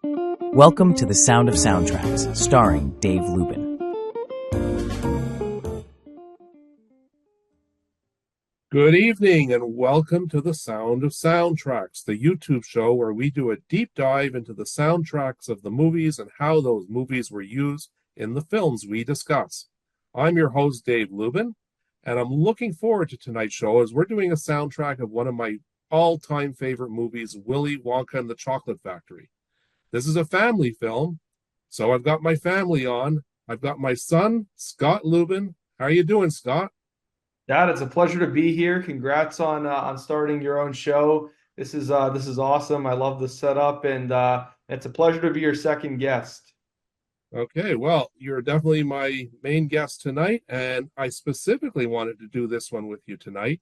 Welcome to The Sound of Soundtracks, starring Dave Lubin. Good evening and welcome to The Sound of Soundtracks, the YouTube show where we do a deep dive into the soundtracks of the movies and how those movies were used in the films we discuss. I'm your host, Dave Lubin, and I'm looking forward to tonight's show as we're doing a soundtrack of one of my all-time favorite movies, Willy Wonka and the Chocolate Factory. This is a family film, so I've got my family on. I've got my son, Scott Lubin. How are you doing, Scott? Dad, it's a pleasure to be here. Congrats on starting your own show. This is awesome. I love the setup, and it's a pleasure to be your second guest. Okay, well, you're definitely my main guest tonight, and I specifically wanted to do this one with you tonight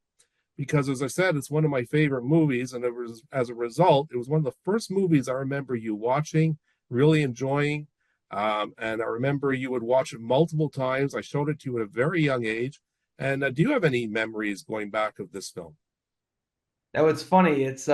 because, as I said, it's one of my favorite movies, and as a result, it was one of the first movies I remember you watching, really enjoying, and I remember you would watch it multiple times. I showed it to you at a very young age, and do you have any memories going back of this film? Now it's funny. It's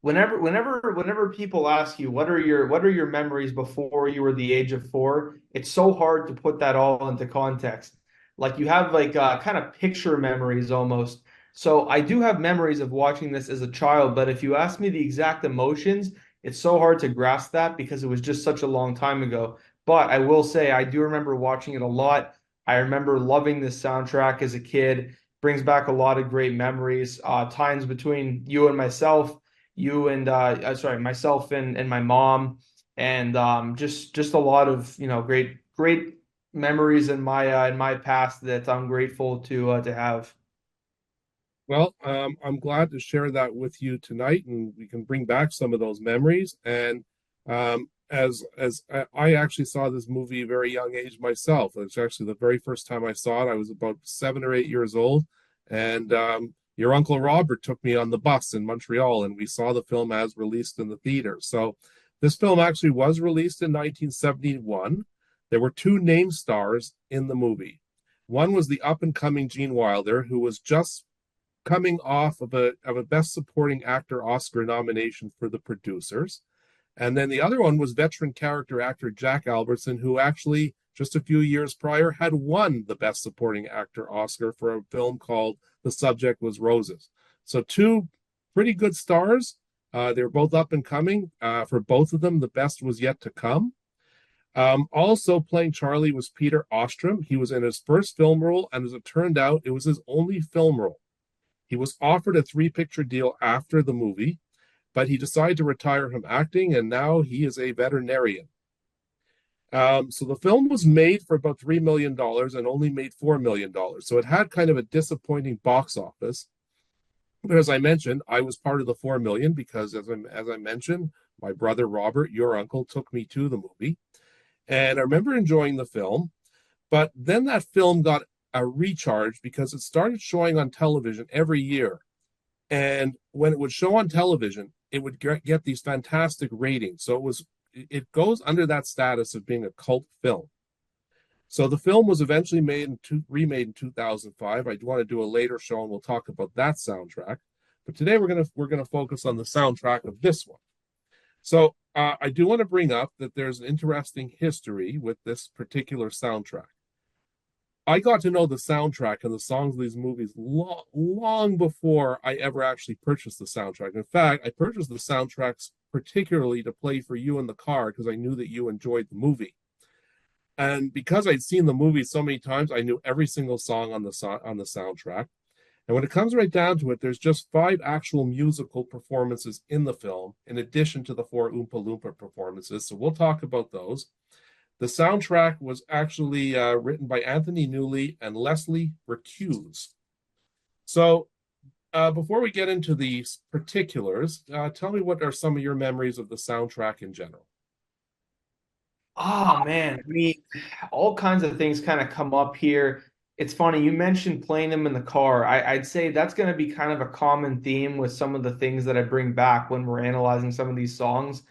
whenever people ask you what are your memories before you were the age of 4, it's so hard to put that all into context. Like you have like kind of picture memories almost. So I do have memories of watching this as a child, but if you ask me the exact emotions, it's so hard to grasp that because it was just such a long time ago. But I will say I do remember watching it a lot. I remember loving this soundtrack as a kid. Brings back a lot of great memories. Times between you and myself, myself and my mom, and just a lot of great memories in my past that I'm grateful to have. Well, I'm glad to share that with you tonight, and we can bring back some of those memories. And as I actually saw this movie at a very young age myself. It's actually the very first time I saw it. I was about 7 or 8 years old, and your Uncle Robert took me on the bus in Montreal, and we saw the film as released in the theater. So this film actually was released in 1971. There were two name stars in the movie. One was the up-and-coming Gene Wilder, who was just coming off of a Best Supporting Actor Oscar nomination for The Producers. And then the other one was veteran character actor Jack Albertson, who actually just a few years prior had won the Best Supporting Actor Oscar for a film called The Subject Was Roses. So two pretty good stars. They were both up and coming. For both of them, the best was yet to come. Also playing Charlie was Peter Ostrom. He was in his first film role, and as it turned out, it was his only film role. He was offered a 3-picture deal after the movie, but he decided to retire from acting, and now he is a veterinarian. So the film was made for about $3 million and only made $4 million. So it had kind of a disappointing box office. But as I mentioned, I was part of the 4 million because, as I mentioned, my brother Robert, your uncle, took me to the movie. And I remember enjoying the film. But then that film got a recharge because it started showing on television every year. And when it would show on television, it would get these fantastic ratings. So it goes under that status of being a cult film. So the film was eventually remade in 2005. I do want to do a later show, and we'll talk about that soundtrack. But today we're gonna focus on the soundtrack of this one. So I do want to bring up that there's an interesting history with this particular soundtrack. I got to know the soundtrack and the songs of these movies long before I ever actually purchased the soundtrack. In fact, I purchased the soundtracks particularly to play for you in the car because I knew that you enjoyed the movie. And because I'd seen the movie so many times, I knew every single song on the soundtrack. And when it comes right down to it, there's just 5 actual musical performances in the film, in addition to the 4 Oompa Loompa performances. So we'll talk about those. The soundtrack was actually written by Anthony Newley and Leslie Recuse. So before we get into the particulars, tell me what are some of your memories of the soundtrack in general? Oh man, I mean, all kinds of things kind of come up here. It's funny, you mentioned playing them in the car. I'd say that's going to be kind of a common theme with some of the things that I bring back when we're analyzing some of these songs,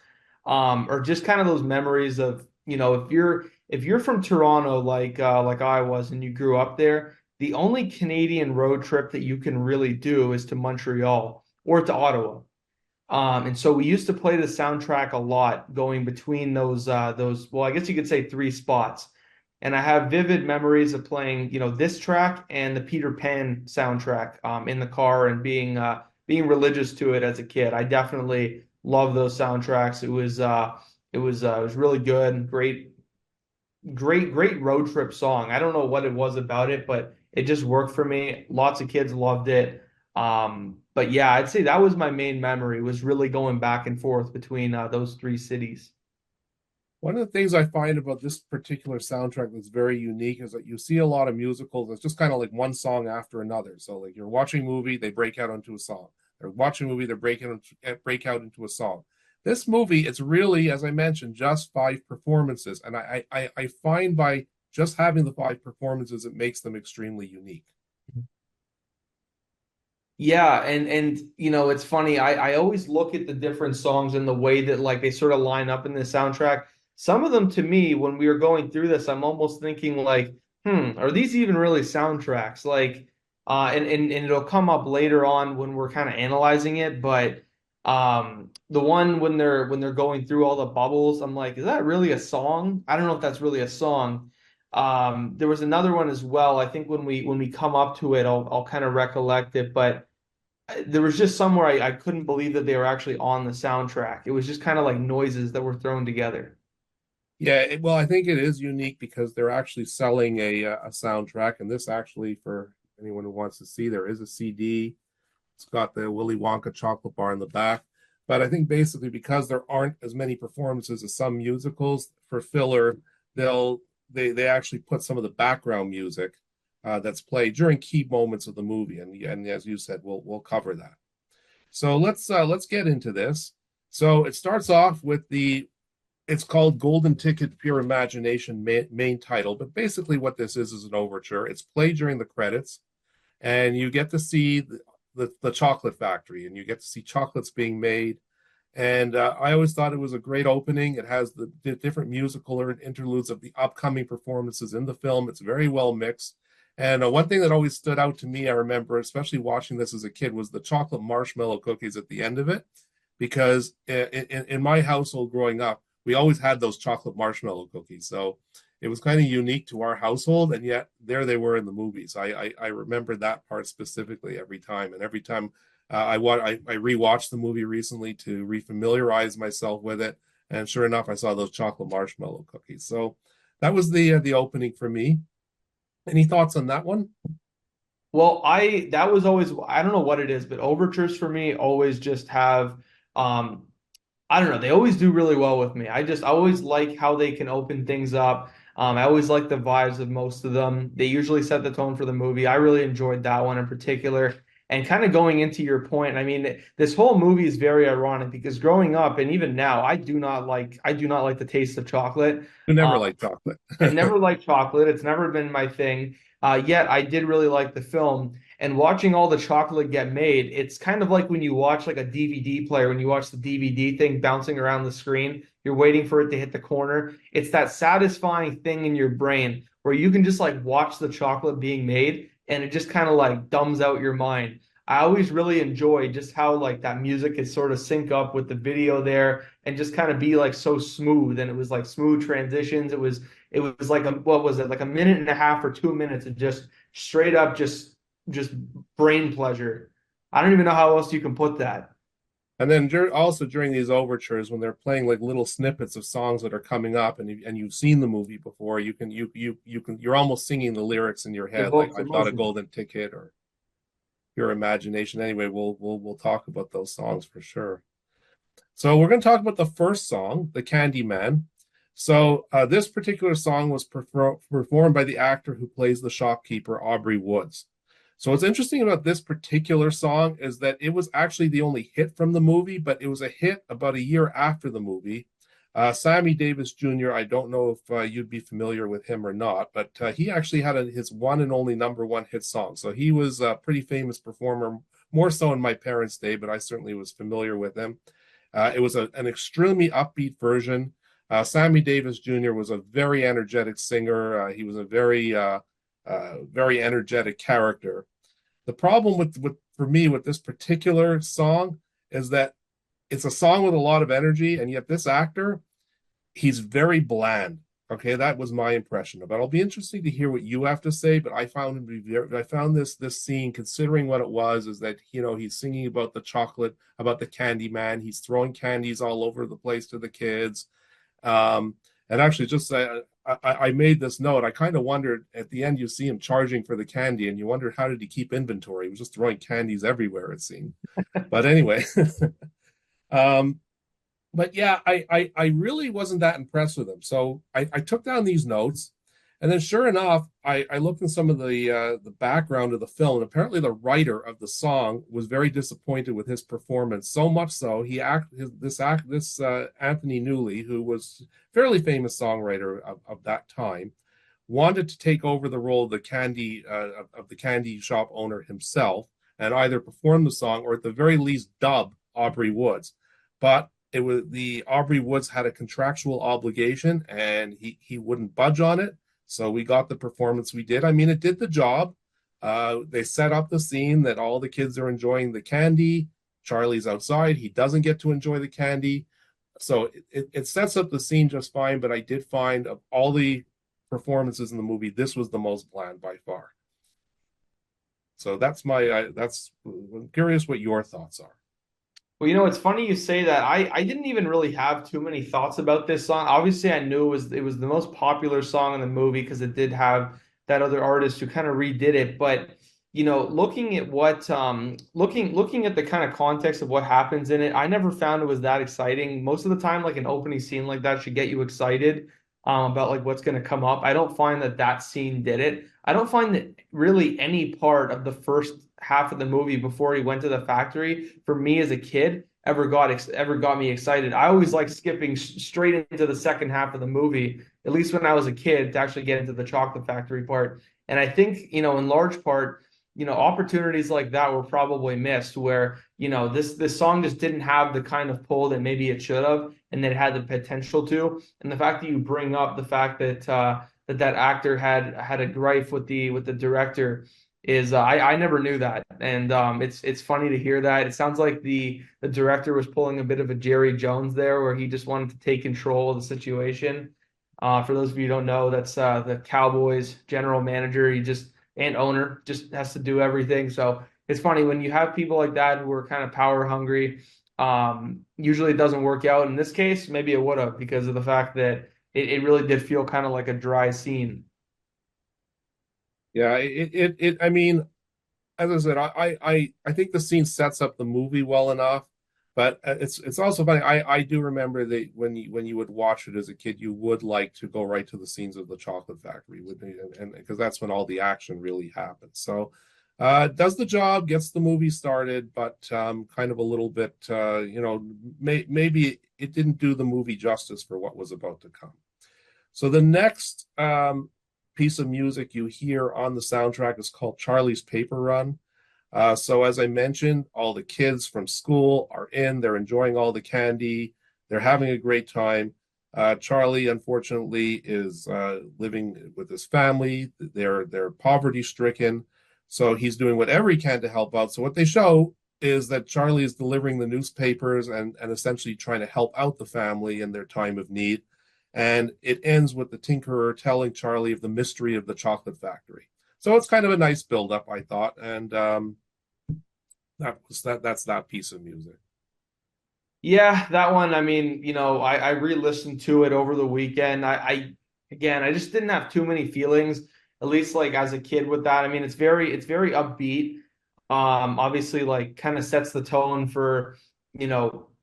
or just kind of those memories of, if you're from Toronto like I was and you grew up there, the only Canadian road trip that you can really do is to Montreal or to Ottawa. And so we used to play the soundtrack a lot going between those, well, I guess you could say three spots. And I have vivid memories of playing, this track and the Peter Pan soundtrack in the car and being religious to it as a kid. I definitely love those soundtracks. It was really good. Great road trip song. I don't know what it was about it, but it just worked for me. Lots of kids loved it. But yeah, I'd say that was my main memory, was really going back and forth between those three cities. One of the things I find about this particular soundtrack that's very unique is that you see a lot of musicals. It's just kind of like one song after another. So like you're watching a movie, they break out into a song. They're watching a movie, they break out into a song. This movie, it's really, as I mentioned, just five performances, and I find by just having the five performances, it makes them extremely unique. Yeah, and it's funny. I always look at the different songs and the way that like they sort of line up in the soundtrack. Some of them to me, when we were going through this, I'm almost thinking like, are these even really soundtracks? Like, and it'll come up later on when we're kind of analyzing it, but the one when they're going through all the bubbles, I'm like, is that really a song? I don't know if that's really a song. There was another one as well. I think when we come up to it, I'll kind of recollect it, but there was just somewhere I couldn't believe that they were actually on the soundtrack. It was just kind of like noises that were thrown together. Yeah, well, I think it is unique because they're actually selling a soundtrack, and this actually, for anyone who wants to see, there is a CD. It's got the Willy Wonka chocolate bar in the back. But I think basically because there aren't as many performances as some musicals, for filler, they actually put some of the background music that's played during key moments of the movie, and as you said, we'll cover that. So let's get into this. So it starts off with it's called Golden Ticket Pure Imagination main title, but basically what this is an overture. It's played during the credits, and you get to see the chocolate factory, and you get to see chocolates being made. And I always thought it was a great opening. It has the different musical interludes of the upcoming performances in the film. It's very well mixed. And one thing that always stood out to me, I remember, especially watching this as a kid, was the chocolate marshmallow cookies at the end of it. Because in my household growing up, we always had those chocolate marshmallow cookies. So it was kind of unique to our household, and yet there they were in the movies. I remember that part specifically every time, and every time I rewatched the movie recently to refamiliarize myself with it, and sure enough, I saw those chocolate marshmallow cookies. So that was the opening for me. Any thoughts on that one? Well, that was always, I don't know what it is, but overtures for me always just have um I don't know, they always do really well with me. I always like how they can open things up. I always like the vibes of most of them. They usually set the tone for the movie. I really enjoyed that one in particular. And kind of going into your point, I mean, this whole movie is very ironic because growing up and even now, I do not like the taste of chocolate. Who never Um, liked chocolate? I've never liked chocolate. It's never been my thing. Yet I did really like the film. And watching all the chocolate get made, it's kind of like when you watch like a DVD player, when you watch the DVD thing bouncing around the screen, you're waiting for it to hit the corner. It's that satisfying thing in your brain where you can just like watch the chocolate being made and it just kind of like dumbs out your mind. I always really enjoy just how like that music is sort of sync up with the video there and just kind of be like so smooth. And it was like smooth transitions. It was like what was it, like a minute and a half or 2 minutes of just straight up just brain pleasure. I don't even know how else you can put that. And then also during these overtures, when they're playing like little snippets of songs that are coming up, and you've seen the movie before, you're almost singing the lyrics in your head, like Evokes "I've got a emotion. golden ticket" or "Your Imagination." Anyway, we'll talk about those songs for sure. So we're going to talk about the first song, "The Candy Man." So this particular song was performed by the actor who plays the shopkeeper, Aubrey Woods. So what's interesting about this particular song is that it was actually the only hit from the movie, but it was a hit about a year after the movie. Sammy Davis Jr., I don't know if you'd be familiar with him or not, but he actually had his one and only number one hit song. So he was a pretty famous performer, more so in my parents' day, but I certainly was familiar with him. It was an extremely upbeat version. Sammy Davis Jr. was a very energetic singer. He was a very energetic character. The problem with for me with this particular song is that it's a song with a lot of energy, and yet this actor, he's very bland. Okay, that was my impression of it. It'll be interesting to hear what you have to say, but I found this scene, considering what it was, is that he's singing about the chocolate, about the candy man. He's throwing candies all over the place to the kids. Um, and actually, just I made this note. I kind of wondered at the end, you see him charging for the candy, and you wondered how did he keep inventory? He was just throwing candies everywhere, it seemed. But anyway, um, but yeah, I really wasn't that impressed with him. So I took down these notes, and then sure enough, I looked in some of the background of the film, and apparently the writer of the song was very disappointed with his performance. So much so, this Anthony Newley, who was a fairly famous songwriter of that time, wanted to take over the role of the candy shop owner himself, and either perform the song or at the very least dub Aubrey Woods. But it was the Aubrey Woods had a contractual obligation, and he wouldn't budge on it. So we got the performance we did. I mean, it did the job. They set up the scene that all the kids are enjoying the candy. Charlie's outside. He doesn't get to enjoy the candy. So it sets up the scene just fine. But I did find, of all the performances in the movie, this was the most bland by far. So I'm curious what your thoughts are. Well, it's funny you say that. I didn't even really have too many thoughts about this song. Obviously, I knew it was the most popular song in the movie because it did have that other artist who kind of redid it. But looking at looking at the kind of context of what happens in it, I never found it was that exciting. Most of the time, like an opening scene like that should get you excited about like what's going to come up. I don't find that scene did it. I don't find that really any part of the first half of the movie before he went to the factory for me as a kid ever got me excited. I always like skipping straight into the second half of the movie, at least when I was a kid, to actually get into the chocolate factory part. And I think, in large part, opportunities like that were probably missed where, this song just didn't have the kind of pull that maybe it should have and that it had the potential to. And the fact that you bring up the fact that that actor had a gripe with the director is I never knew that, and it's funny to hear that. It sounds like the director was pulling a bit of a Jerry Jones there, where he just wanted to take control of the situation. For those of you who don't know, that's the Cowboys general manager. And owner just has to do everything. So it's funny when you have people like that who are kind of power hungry. Usually it doesn't work out. In this case, maybe it would have, because of the fact that it really did feel kind of like a dry scene. Yeah, I mean, as I said, I think the scene sets up the movie well enough, but it's also funny. I do remember that when you would watch it as a kid, you would like to go right to the scenes of the chocolate factory, and because that's when all the action really happens. So, does the job, gets the movie started, but kind of a little bit, maybe it didn't do the movie justice for what was about to come. So the next piece of music you hear on the soundtrack is called Charlie's Paper Run. So as I mentioned, all the kids from school are they're enjoying all the candy, they're having a great time. Charlie, unfortunately, is living with his family. They're poverty stricken, so he's doing whatever he can to help out. So what they show is that Charlie is delivering the newspapers and essentially trying to help out the family in their time of need. And it ends with the tinkerer telling Charlie of the mystery of the chocolate factory. So it's kind of a nice build-up, I thought, and that's that piece of music. Yeah, that one. I mean, I re-listened to it over the weekend. I just didn't have too many feelings, at least like as a kid with that. I mean, it's very upbeat. Obviously, like kind of sets the tone for,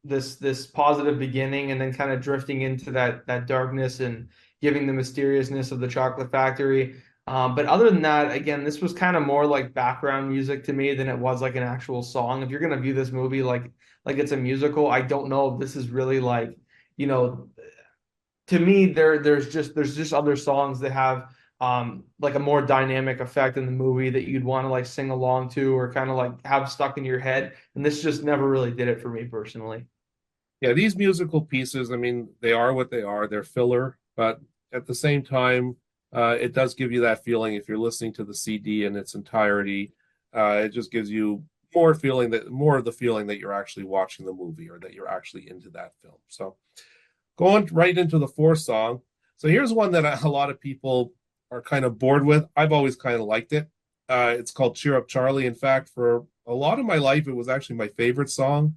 this positive beginning, and then kind of drifting into that darkness and giving the mysteriousness of the chocolate factory. But other than that, again, this was kind of more like background music to me than it was like an actual song. If you're gonna view this movie like it's a musical, I don't know if this is really like, you know, to me there's just other songs that have like a more dynamic effect in the movie that you'd want to like sing along to or kind of like have stuck in your head. And this just never really did it for me personally. Yeah, these musical pieces, I mean, they are what they are. They're filler, but at the same time, it does give you that feeling if you're listening to the CD in its entirety. It just gives you more of the feeling that you're actually watching the movie or that you're actually into that film. So going right into the fourth song. So here's one that a lot of people are kind of bored with. I've always kind of liked it. It's called Cheer Up Charlie. In fact, for a lot of my life, it was actually my favorite song.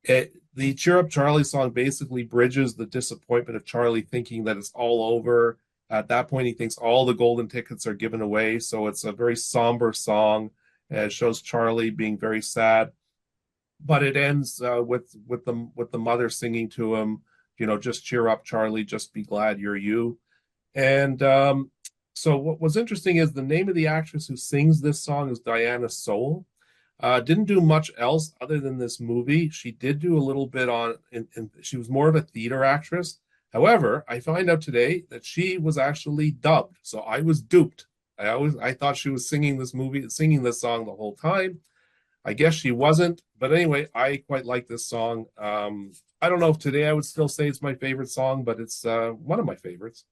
The Cheer Up Charlie song basically bridges the disappointment of Charlie thinking that it's all over. At that point, he thinks all the golden tickets are given away. So it's a very somber song. It shows Charlie being very sad, but it ends with the mother singing to him, just cheer up, Charlie, just be glad you're you. And so what was interesting is the name of the actress who sings this song is Diana Soul. Didn't do much else other than this movie. She did do a little bit she was more of a theater actress. However, I find out today that she was actually dubbed. So I was duped. I thought she was singing this song the whole time. I guess she wasn't. But anyway, I quite like this song. I don't know if today I would still say it's my favorite song, but it's one of my favorites.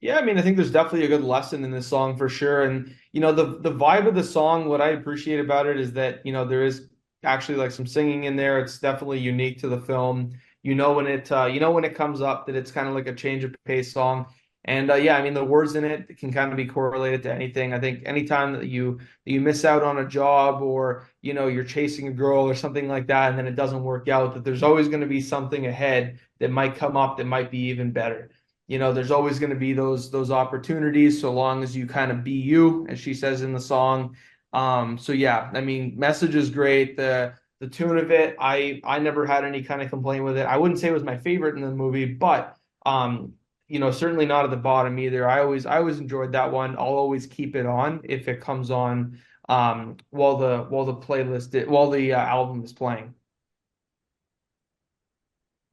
Yeah, I mean, I think there's definitely a good lesson in this song for sure. And, the vibe of the song, what I appreciate about it is that, there is actually like some singing in there. It's definitely unique to the film. When it comes up that it's kind of like a change of pace song. And yeah, I mean, the words in it can kind of be correlated to anything. I think anytime that you miss out on a job or, you're chasing a girl or something like that, and then it doesn't work out, that there's always going to be something ahead that might come up that might be even better. There's always going to be those opportunities so long as you kind of be you, as she says in the song. So yeah, I mean, message is great. The tune of it, I never had any kind of complaint with it. I wouldn't say it was my favorite in the movie, but certainly not at the bottom either. I always enjoyed that one. I'll always keep it on if it comes on while the album is playing.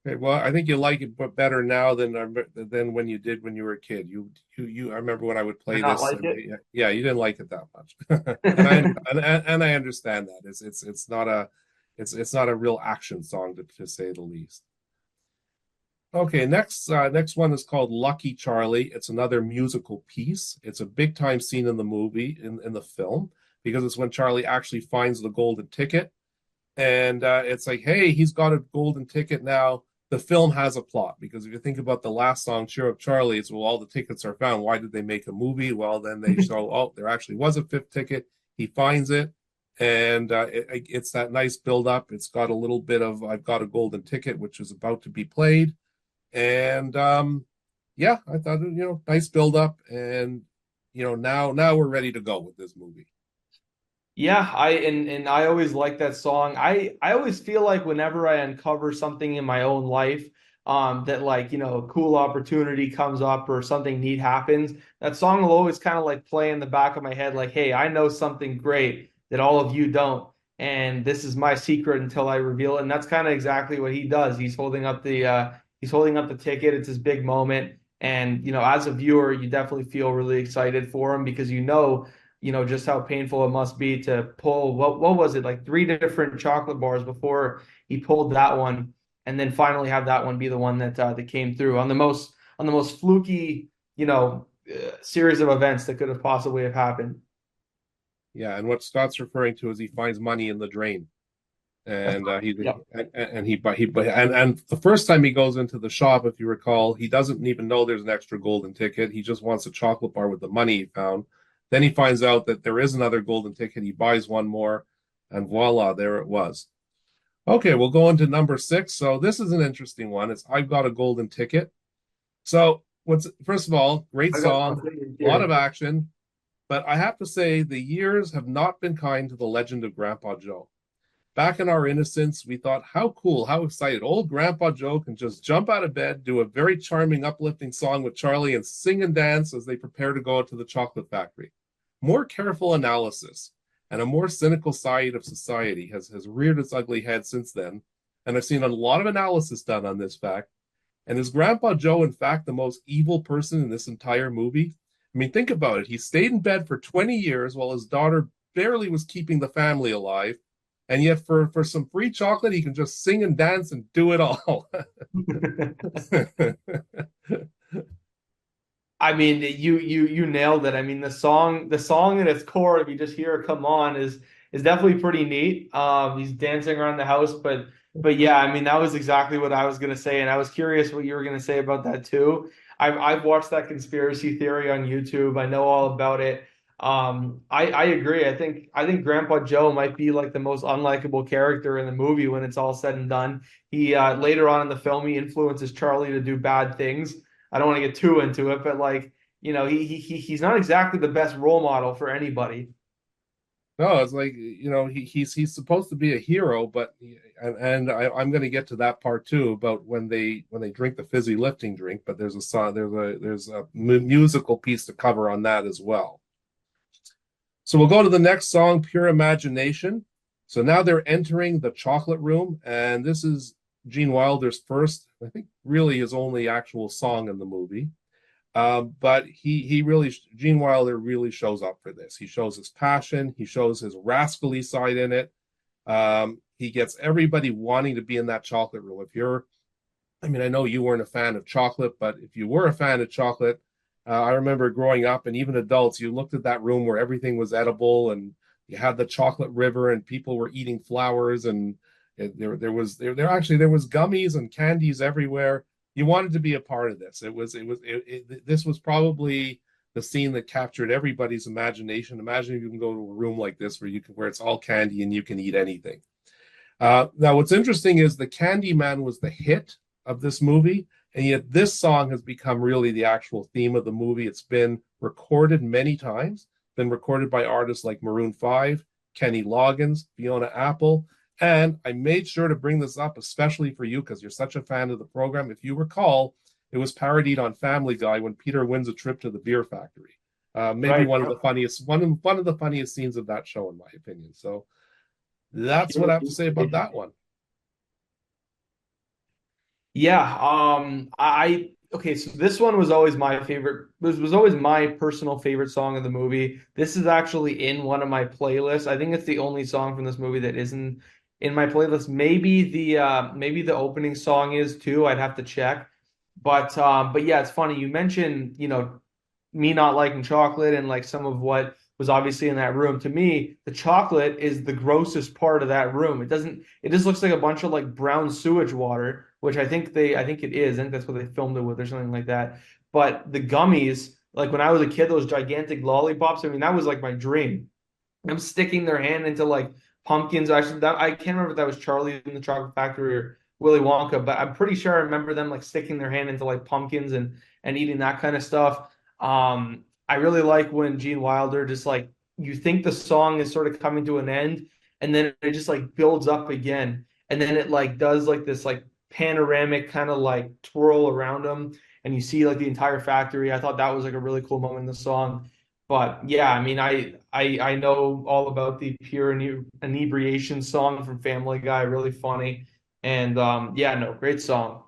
Okay, well, I think you like it but better now than when you did when you were a kid. I remember when I would play Not this. like it. Yeah, you didn't like it that much, and I understand that. It's not a real action song to say the least. Okay, next one is called Lucky Charlie. It's another musical piece. It's a big time scene in the movie in the film because it's when Charlie actually finds the golden ticket, and it's like, hey, he's got a golden ticket now. The film has a plot because if you think about the last song, Cheer Up Charlie, it's all the tickets are found. Why did they make a movie? Well, then they show, oh, there actually was a fifth ticket. He finds it, and it's that nice build up. It's got a little bit of I've got a golden ticket, which is about to be played. And yeah, I thought, nice build up. And, now we're ready to go with this movie. Yeah, I always like that song. I always feel like whenever I uncover something in my own life, that like, a cool opportunity comes up or something neat happens, that song will always kind of like play in the back of my head, like, hey, I know something great that all of you don't. And this is my secret until I reveal it. And that's kind of exactly what he does. He's holding up the ticket. It's his big moment. And, as a viewer, you definitely feel really excited for him because just how painful it must be to pull what was it, like 3 different chocolate bars before he pulled that one, and then finally have that one be the one that came through on the most fluky series of events that could have possibly have happened. Yeah, and what Scott's referring to is he finds money in the drain, and Yep. and the first time he goes into the shop, if you recall, he doesn't even know there's an extra golden ticket. He just wants a chocolate bar with the money he found. Then he finds out that there is another golden ticket. He buys one more, and voila, there it was. Okay, we'll go into number 6. So this is an interesting one. It's I've Got a Golden Ticket. So first of all, great song, a lot of action, but I have to say the years have not been kind to the legend of Grandpa Joe. Back in our innocence, we thought, how cool, how excited. Old Grandpa Joe can just jump out of bed, do a very charming, uplifting song with Charlie, and sing and dance as they prepare to go out to the chocolate factory. More careful analysis and a more cynical side of society has reared its ugly head since then, and I've seen a lot of analysis done on this fact. And is Grandpa Joe, in fact, the most evil person in this entire movie? I mean, think about it. He stayed in bed for 20 years while his daughter barely was keeping the family alive, and yet for some free chocolate, he can just sing and dance and do it all. I mean, you nailed it. I mean, the song at its core, if you just hear it come on, is definitely pretty neat. He's dancing around the house, but yeah, I mean that was exactly what I was gonna say, and I was curious what you were gonna say about that too. I've watched that conspiracy theory on YouTube. I know all about it. I agree. I think Grandpa Joe might be like the most unlikable character in the movie when it's all said and done. He later on in the film he influences Charlie to do bad things. I don't want to get too into it, but like he's not exactly the best role model for anybody. No, it's like he's supposed to be a hero, but I'm going to get to that part too about when they drink the fizzy lifting drink. But there's a song, there's a musical piece to cover on that as well. So we'll go to the next song, Pure Imagination. So now they're entering the chocolate room, and this is Gene Wilder's first, I think, really his only actual song in the movie. But Gene Wilder really shows up for this. He shows his passion. He shows his rascally side in it. He gets everybody wanting to be in that chocolate room. I mean, I know you weren't a fan of chocolate, but if you were a fan of chocolate, I remember growing up, and even adults, you looked at that room where everything was edible, and you had the chocolate river, and people were eating flowers, and there was gummies and candies everywhere. You wanted to be a part of this. This was probably the scene that captured everybody's imagination. Imagine if you can go to a room like this where it's all candy and you can eat anything. Now, what's interesting is the Candyman was the hit of this movie, and yet this song has become really the actual theme of the movie. It's been recorded many times, been recorded by artists like Maroon 5, Kenny Loggins, Fiona Apple. And I made sure to bring this up, especially for you, because you're such a fan of the program. If you recall, it was parodied on Family Guy when Peter wins a trip to the beer factory. Maybe Right. one of the funniest scenes of that show, in my opinion. So that's what I have to say about that one. Yeah, okay, so this one was always my favorite. This was always my personal favorite song of the movie. This is actually in one of my playlists. I think it's the only song from this movie that isn't in my playlist. Maybe the opening song is too. I'd have to check. But yeah, it's funny. You mentioned, me not liking chocolate and like some of what was obviously in that room. To me, the chocolate is the grossest part of that room. It just looks like a bunch of like brown sewage water, which I think it is. I think that's what they filmed it with or something like that. But the gummies, like when I was a kid, those gigantic lollipops, I mean, that was like my dream. I'm sticking their hand into like pumpkins. Actually, that I can't remember if that was Charlie in the Chocolate Factory or Willy Wonka, but I'm pretty sure I remember them like sticking their hand into like pumpkins and eating that kind of stuff. I really like when Gene Wilder just like you think the song is sort of coming to an end, and then it just like builds up again, and then it like does like this like panoramic kind of like twirl around them, and you see like the entire factory. I thought that was like a really cool moment in the song. But yeah, I mean, I know all about the pure inebriation song from Family Guy, really funny, and yeah, no, great song.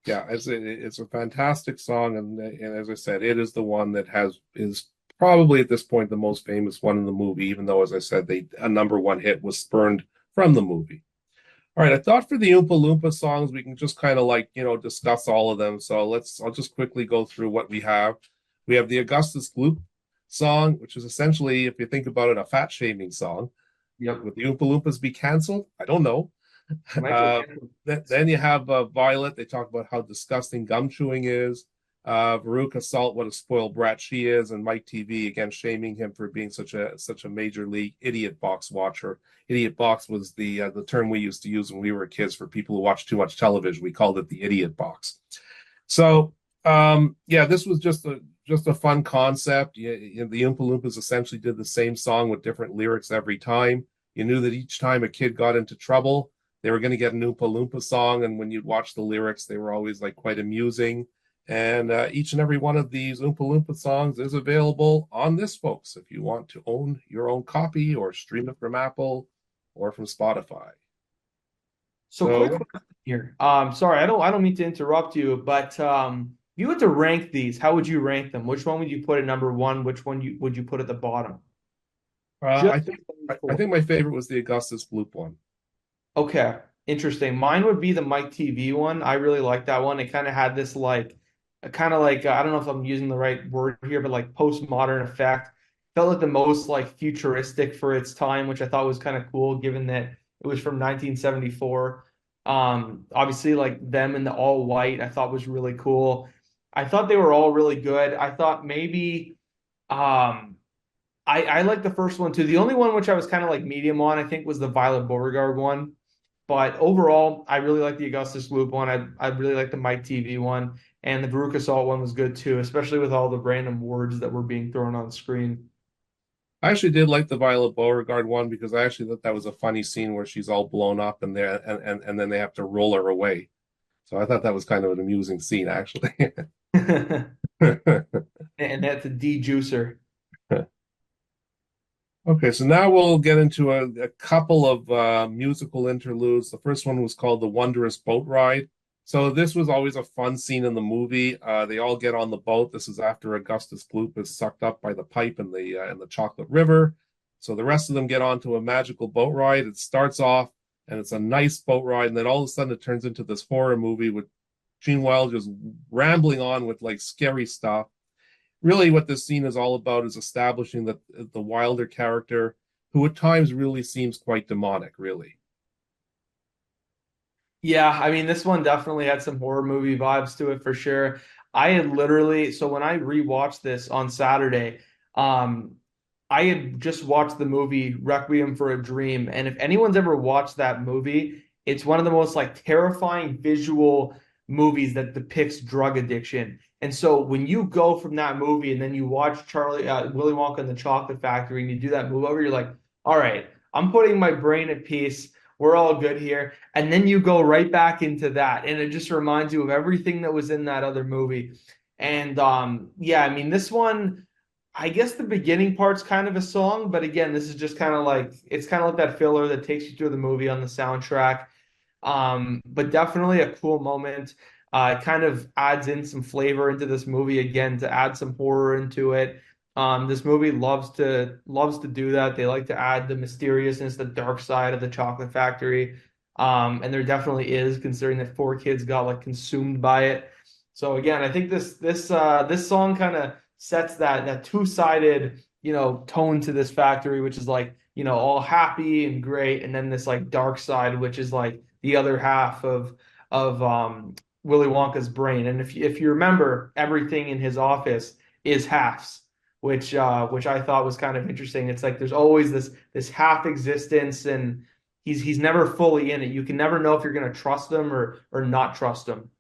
Yeah, it's a fantastic song, and as I said, it is the one that is probably at this point the most famous one in the movie. Even though, as I said, a number one hit was spurned from the movie. All right, I thought for the Oompa Loompa songs we can just kind of like discuss all of them. So I'll just quickly go through what we have. We have the Augustus Gloop song, which is essentially, if you think about it, a fat shaming song. Yep. Would the Oompa Loompas be canceled? I don't know. Michael. Then you have Violet. They talk about how disgusting gum chewing is. Veruca Salt, what a spoiled brat she is, and Mike TV again shaming him for being such a major league idiot box watcher. Idiot box was the term we used to use when we were kids for people who watched too much television. We called it the idiot box. So yeah, this was just a fun concept. The Oompa Loompas essentially did the same song with different lyrics every time. You knew that each time a kid got into trouble, they were going to get an Oompa Loompa song, and when you'd watch the lyrics, they were always like quite amusing. And each and every one of these Oompa Loompa songs is available on this, folks, if you want to own your own copy or stream it from Apple or from Spotify. So quick question here. Sorry, I don't mean to interrupt you, but you had to rank these. How would you rank them? Which one would you put at number one? Which one would you put at the bottom? I Just think I think my favorite was the Augustus Gloop one. okay, interesting. Mine would be the Mike TV one. I really like that one. It kind of had this like, kind of like I don't know if I'm using the right word here, but like postmodern effect. felt like the most like futuristic for its time, which I thought was kind of cool given that it was from 1974. Obviously like them in the all white I thought was really cool. I thought they were all really good. I thought maybe um I like the first one too. The only one which I was kind of like medium on, I think, was the Violet Beauregard one. But overall, I really like the Augustus Gloop one. I really like the Mike TV one, and the Veruca Salt one was good too, especially with all the random words that were being thrown on screen. I actually did like the Violet Beauregard one because I actually thought that was a funny scene where she's all blown up and there and then they have to roll her away. So I thought that was kind of an amusing scene, actually. And that's a de-juicer. Okay, so now we'll get into a couple of musical interludes. The first one was called The Wondrous Boat Ride. So this was always a fun scene in the movie. They all get on the boat. This is after Augustus Gloop is sucked up by the pipe in the Chocolate River. So the rest of them get onto a magical boat ride. It starts off and it's a nice boat ride, and then all of a sudden it turns into this horror movie with Gene Wilder just rambling on with like scary stuff. Really what this scene is all about is establishing the Wilder character, who at times really seems quite demonic, really. Yeah, I mean, this one definitely had some horror movie vibes to it for sure. I had literally, so when I rewatched this on Saturday, um, I had just watched the movie Requiem for a Dream, and if anyone's ever watched that movie, it's one of the most like terrifying visual movies that depicts drug addiction. And so when you go from that movie and then you watch Willy Wonka and the Chocolate Factory, and you do that move over, you're like, all right, I'm putting my brain at peace. We're all good here. And then you go right back into that, and it just reminds you of everything that was in that other movie. And yeah, I mean, this one. I guess the beginning part's kind of a song, but again, this is just kind of like it's kind of like that filler that takes you through the movie on the soundtrack. But definitely a cool moment. It kind of adds in some flavor into this movie again to add some horror into it. This movie loves to do that. They like to add the mysteriousness, the dark side of the chocolate factory. And there definitely is, considering that four kids got like consumed by it. So again, I think this song kind of sets that two-sided, tone to this factory, which is like, all happy and great, and then this like dark side, which is like the other half of Willy Wonka's brain. And if you remember, everything in his office is halves, which I thought was kind of interesting. It's like there's always this half existence, and he's never fully in it. You can never know if you're going to trust him or not trust him.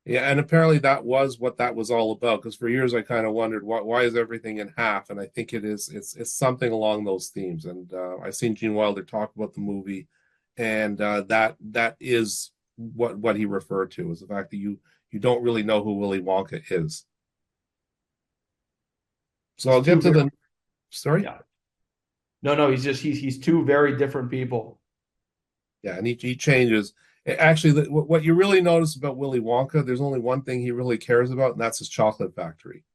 Yeah, and apparently that was what that was all about. Because for years I kind of wondered why is everything in half, and I think it's something along those themes. And I've seen Gene Wilder talk about the movie, and that is what he referred to, is the fact that you don't really know who Willy Wonka is. So He's I'll two get to very, the story. yeah. No, he's two very different people. Yeah, and he changes. Actually, what you really notice about Willy Wonka, there's only one thing he really cares about, and that's his chocolate factory.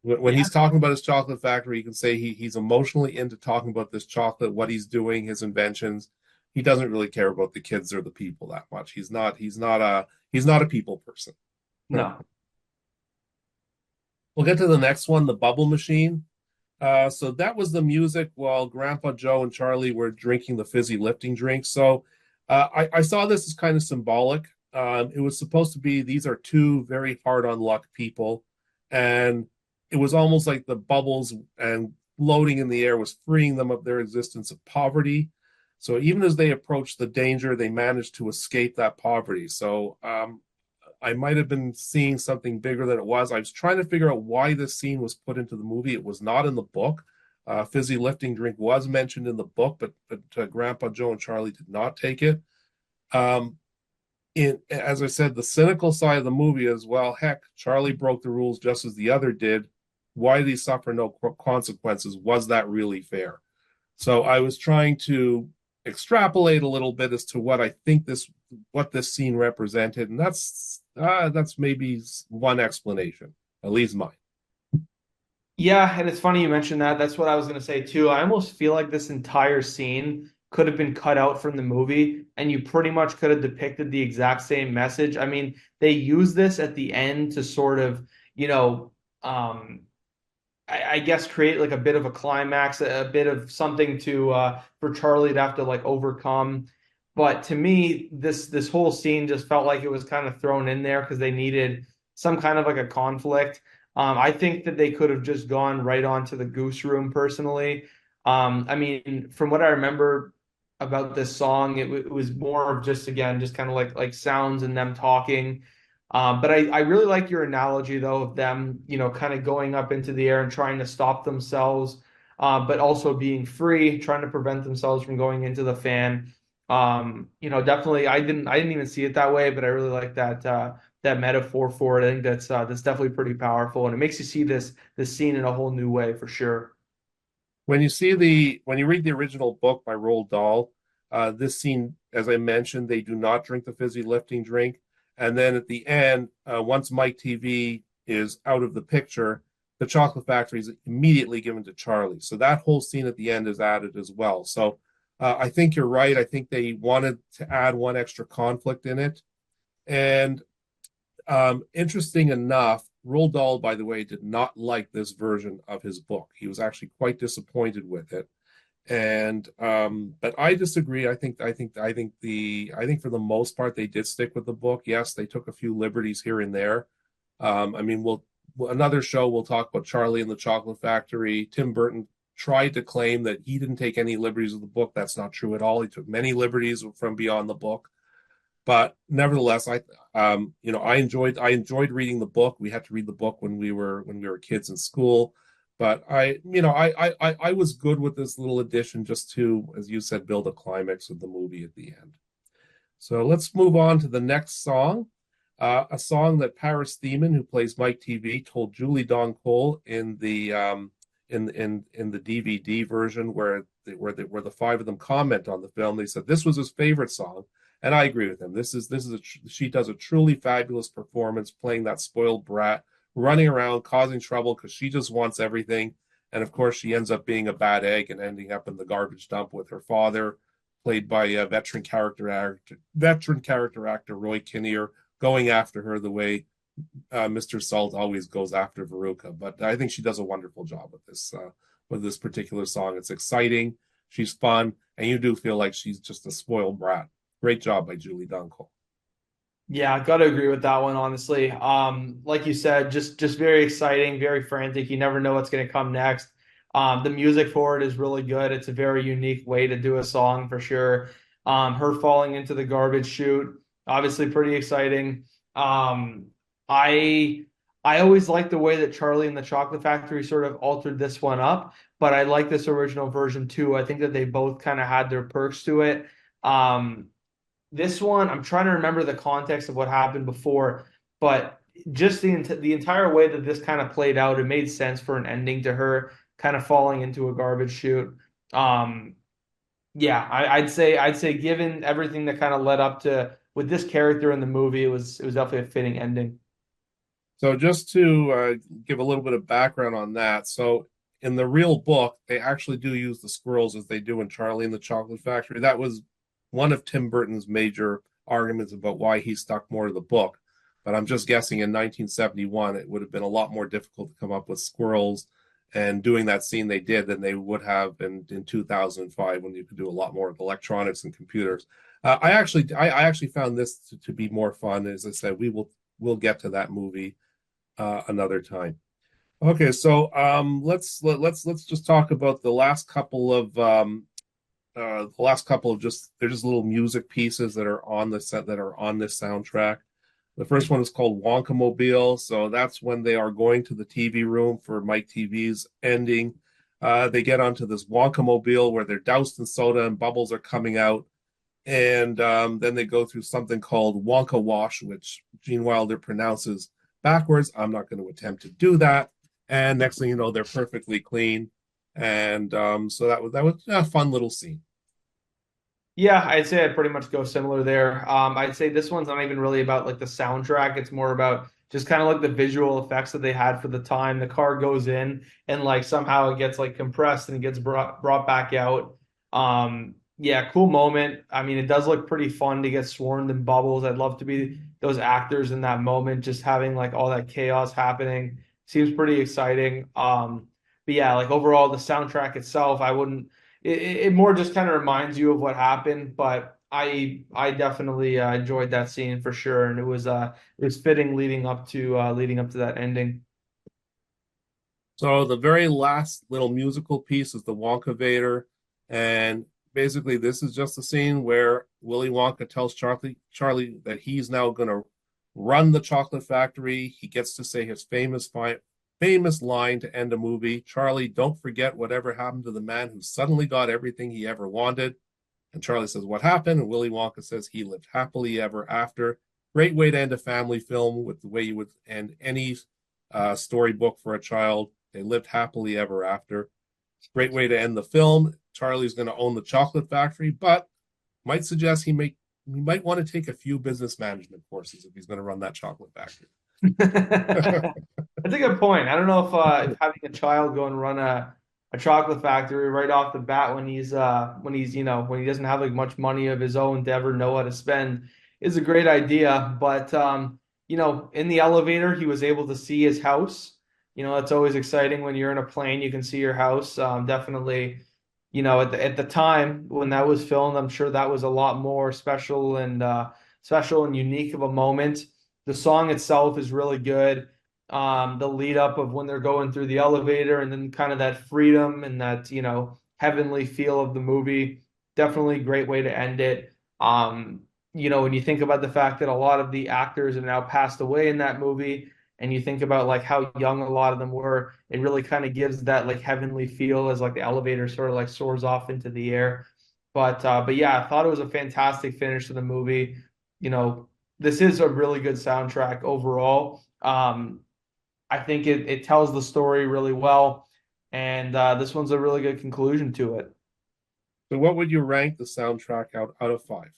When Yeah. he's talking about his chocolate factory, you can say he's emotionally into talking about this chocolate, what he's doing, his inventions. He doesn't really care about the kids or the people that much. He's not a people person. No. We'll get to the next one, the bubble machine. So that was the music while Grandpa Joe and Charlie were drinking the fizzy lifting drink. So I saw this as kind of symbolic. It was supposed to be these are two very hard on luck people, and it was almost like the bubbles and floating in the air was freeing them of their existence of poverty. So even as they approached the danger, they managed to escape that poverty. So I might have been seeing something bigger than it was. I was trying to figure out why this scene was put into the movie. It was not in the book. Fizzy lifting drink was mentioned in the book, but Grandpa Joe and Charlie did not take it. Um, as I said, the cynical side of the movie is, well, heck, Charlie broke the rules just as the other did. Why did he suffer no consequences? Was that really fair? So I was trying to extrapolate a little bit as to what this scene represented, and that's maybe one explanation, at least mine. Yeah, and it's funny you mentioned that. That's what I was going to say too. I almost feel like this entire scene could have been cut out from the movie, and you pretty much could have depicted the exact same message. I mean, they use this at the end to sort of, you know, um, I guess create like a bit of a climax, a bit of something to for Charlie to have to like overcome. But to me, this whole scene just felt like it was kind of thrown in there because they needed some kind of like a conflict. I think that they could have just gone right on to the goose room personally. I mean, from what I remember about this song, it was more of just again, just kind of like sounds and them talking. But I really like your analogy though of them, kind of going up into the air and trying to stop themselves, but also being free, trying to prevent themselves from going into the fan. Definitely, I didn't even see it that way, but I really like that metaphor for it. I think that's definitely pretty powerful, and it makes you see this scene in a whole new way for sure. When you read the original book by Roald Dahl, this scene, as I mentioned, they do not drink the fizzy lifting drink, and then at the end, once Mike TV is out of the picture, the chocolate factory is immediately given to Charlie. So that whole scene at the end is added as well. So I think you're right. I think they wanted to add one extra conflict in it, and interesting enough, Roald Dahl, by the way, did not like this version of his book. He was actually quite disappointed with it, and but I disagree. I think for the most part they did stick with the book. Yes, they took a few liberties here and there. I mean, another show we'll talk about Charlie and the Chocolate Factory. Tim Burton tried to claim that he didn't take any liberties with the book. That's not true at all. He took many liberties from beyond the book. But nevertheless, I enjoyed reading the book. We had to read the book when we were kids in school. But I was good with this little addition just to, as you said, build a climax of the movie at the end. So let's move on to the next song. A song that Paris Thiemann, who plays Mike TV, told Julie Don Cole in the DVD version where the five of them comment on the film. They said this was his favorite song, and I agree with him. She does a truly fabulous performance playing that spoiled brat, running around causing trouble because she just wants everything, and of course she ends up being a bad egg and ending up in the garbage dump with her father, played by a veteran character actor Roy Kinnear, going after her the way Mr. Salt always goes after Veruca. But I think she does a wonderful job with this particular song. It's exciting, she's fun, and you do feel like she's just a spoiled brat. Great job by Julie Dunkel. Yeah, got to agree with that one, honestly. Like you said, just very exciting, very frantic. You never know what's going to come next. The music for it is really good. It's a very unique way to do a song for sure. Her falling into the garbage chute, obviously pretty exciting. I I always liked the way that Charlie and the Chocolate Factory sort of altered this one up, but I like this original version too. I think that they both kind of had their perks to it. Um, this one, I'm trying to remember the context of what happened before, but just the entire way that this kind of played out, it made sense for an ending to her kind of falling into a garbage chute. Um, yeah, I'd say given everything that kind of led up to with this character in the movie, it was definitely a fitting ending. So just to give a little bit of background on that, so in the real book, they actually do use the squirrels as they do in Charlie and the Chocolate Factory. That was one of Tim Burton's major arguments about why he stuck more to the book. But I'm just guessing in 1971, it would have been a lot more difficult to come up with squirrels and doing that scene they did than they would have in 2005 when you could do a lot more with electronics and computers. I actually found this to be more fun. As I said, we'll get to that movie another time. Okay, so let's just talk about the last couple of just they're just little music pieces that are on the set that are on this soundtrack. The first one is called Wonka Mobile. So that's when they are going to the TV room for Mike TV's ending. They get onto this Wonka Mobile where they're doused in soda and bubbles are coming out. And then they go through something called Wonka Wash, which Gene Wilder pronounces backwards. I'm not going to attempt to do that. And next thing you know, they're perfectly clean. And so that was a fun little scene. Yeah, I'd say I'd pretty much go similar there. I'd say this one's not even really about like the soundtrack. It's more about just kind of like the visual effects that they had for the time. The car goes in and like somehow it gets like compressed and it gets brought back out. Yeah, cool moment. I mean, it does look pretty fun to get swarmed in bubbles. I'd love to be those actors in that moment, just having like all that chaos happening. Seems pretty exciting. but yeah, like overall the soundtrack itself, I wouldn't. It more just kind of reminds you of what happened, but I definitely enjoyed that scene for sure, and it was fitting leading up to that ending. So the very last little musical piece is the Wonka Vader, and basically this is just a scene where Willy Wonka tells Charlie that he's now going to run the chocolate factory. He gets to say his famous line to end a movie. Charlie, don't forget whatever happened to the man who suddenly got everything he ever wanted. And Charlie says, what happened? And Willy Wonka says he lived happily ever after. Great way to end a family film with the way you would end any storybook for a child. They lived happily ever after. Great way to end the film. Charlie's going to own the chocolate factory, but might suggest he might want to take a few business management courses if he's going to run that chocolate factory. That's a good point. I don't know if having a child go and run a chocolate factory right off the bat when he's when he doesn't have like much money of his own to ever know how to spend is a great idea. But in the elevator he was able to see his house. It's always exciting when you're in a plane, you can see your house. Definitely, at the time when that was filmed, I'm sure that was a lot more special and unique of a moment. The song itself is really good. The lead up of when they're going through the elevator and then kind of that freedom and that, heavenly feel of the movie. Definitely a great way to end it. When you think about the fact that a lot of the actors have now passed away in that movie, and you think about like how young a lot of them were, it really kind of gives that like heavenly feel as like the elevator sort of like soars off into the air. But yeah, I thought it was a fantastic finish to the movie. This is a really good soundtrack overall. I think it tells the story really well, and this one's a really good conclusion to it. So what would you rank the soundtrack out of five?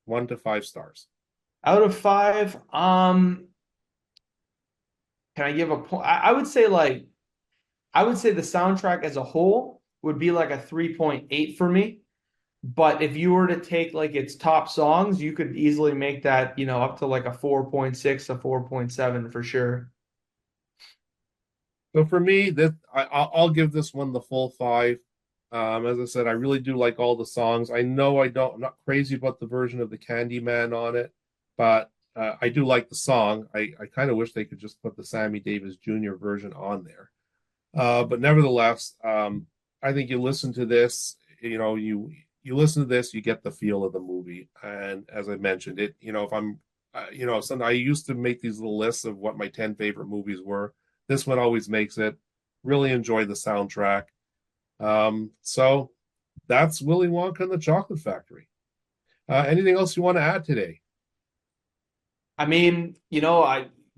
1 to 5 stars. Out of five, can I give a point? I would say the soundtrack as a whole would be like a 3.8 for me. But if you were to take like its top songs, you could easily make that, up to like a 4.6, a 4.7 for sure. So for me, I'll give this one the full 5. As I said, I really do like all the songs. I know I'm not crazy about the version of the Candyman on it, but I do like the song. I kind of wish they could just put the Sammy Davis Jr. version on there. But nevertheless, I think you listen to this, you listen to this, you get the feel of the movie. And as I mentioned, if I'm, I used to make these little lists of what my 10 favorite movies were. This one always makes it. Really enjoy the soundtrack. So that's Willy Wonka and the Chocolate Factory. Anything else you want to add today? I mean,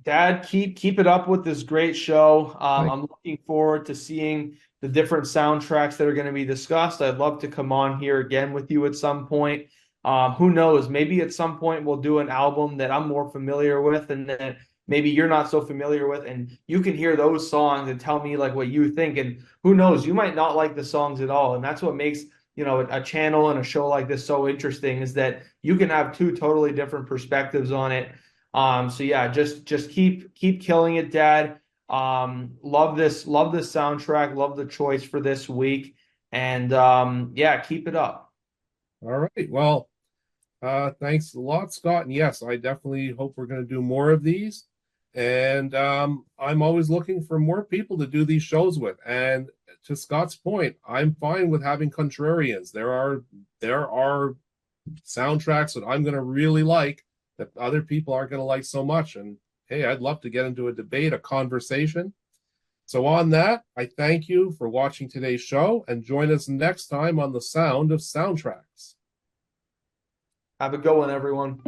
Dad, keep it up with this great show. I'm looking forward to seeing the different soundtracks that are going to be discussed. I'd love to come on here again with you at some point. Who knows? Maybe at some point we'll do an album that I'm more familiar with, and then maybe you're not so familiar with, and you can hear those songs and tell me like what you think. And who knows? You might not like the songs at all, and that's what makes a channel and a show like this so interesting, is that you can have two totally different perspectives on it. So yeah, just keep killing it, Dad. Love this soundtrack, love the choice for this week, and yeah, keep it up. All right. Well, thanks a lot, Scott. And yes, I definitely hope we're going to do more of these. And I'm always looking for more people to do these shows with. And to Scott's point, I'm fine with having contrarians. There are soundtracks that I'm going to really like that other people aren't going to like so much. And hey, I'd love to get into a debate, a conversation. So on that, I thank you for watching today's show, and join us next time on The Sound of Soundtracks. Have a good one, everyone.